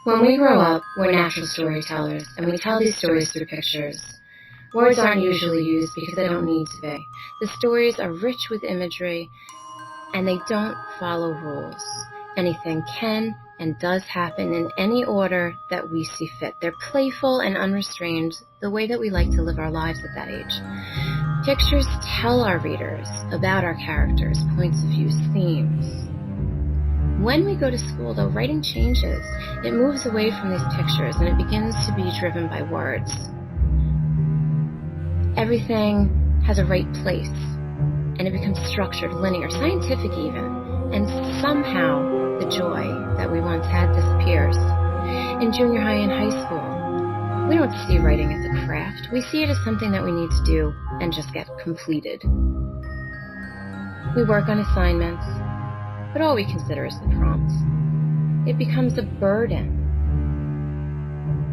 When we grow up, we're natural storytellers, and we tell these stories through pictures. Words aren't usually used because they don't need to be. The stories are rich with imagery, and they don't follow rules. Anything can and does happen in any order that we see fit. They're playful and unrestrained, the way that we like to live our lives at that age. Pictures tell our readers about our characters, points of view, themes. When we go to school, though, writing changes. It moves away from these pictures and it begins to be driven by words. Everything has a right place, and it becomes structured, linear, scientific even, and somehow the joy that we once had disappears. In junior high and high school, we don't see writing as a craft. We see it as something that we need to do and just get completed. We work on assignments, but all we consider is the prompts. It becomes a burden,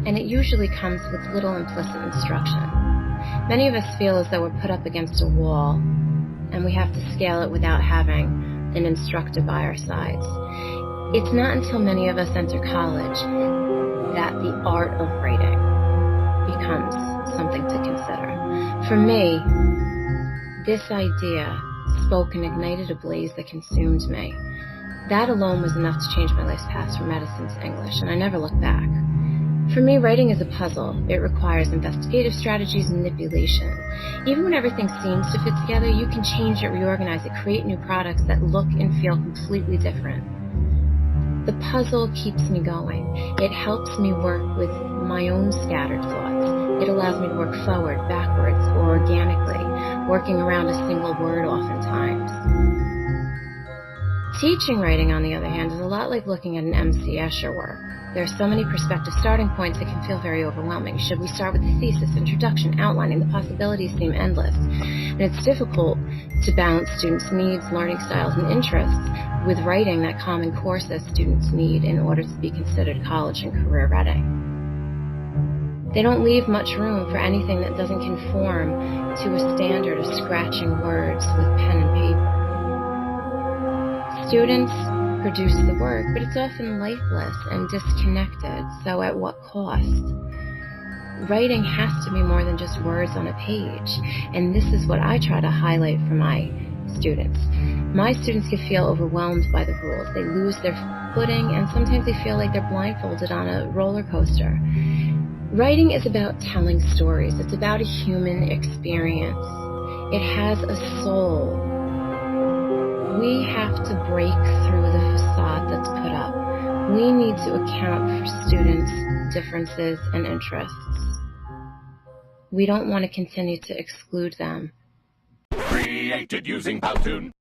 and it usually comes with little implicit instruction. Many of us feel as though we're put up against a wall, and we have to scale it without having an instructor by our sides. It's not until many of us enter college that the art of writing becomes something to consider. For me, this idea spoke and ignited a blaze that consumed me. That alone was enough to change my life's path from medicine to English, and I never looked back. For me, writing is a puzzle. It requires investigative strategies and manipulation. Even when everything seems to fit together, you can change it, reorganize it, create new products that look and feel completely different. The puzzle keeps me going. It helps me work with my own scattered thoughts. It allows me to work forward, backwards, or organically, working around a single word oftentimes. Teaching writing, on the other hand, is a lot like looking at an M.C. Escher work. There are so many prospective starting points that can feel very overwhelming. Should we start with the thesis, introduction, outlining? The possibilities seem endless. And it's difficult to balance students' needs, learning styles, and interests with writing that common core that students need in order to be considered college and career ready. They don't leave much room for anything that doesn't conform to a standard of scratching words with pen and paper. Students produce the work, but it's often lifeless and disconnected, so at what cost? Writing has to be more than just words on a page, and this is what I try to highlight for my students. My students can feel overwhelmed by the rules. They lose their footing, and sometimes they feel like they're blindfolded on a roller coaster. Writing is about telling stories. It's about a human experience. It has a soul. We have to break through the facade that's put up. We need to account for students' differences and interests. We don't want to continue to exclude them. Created using Powtoon.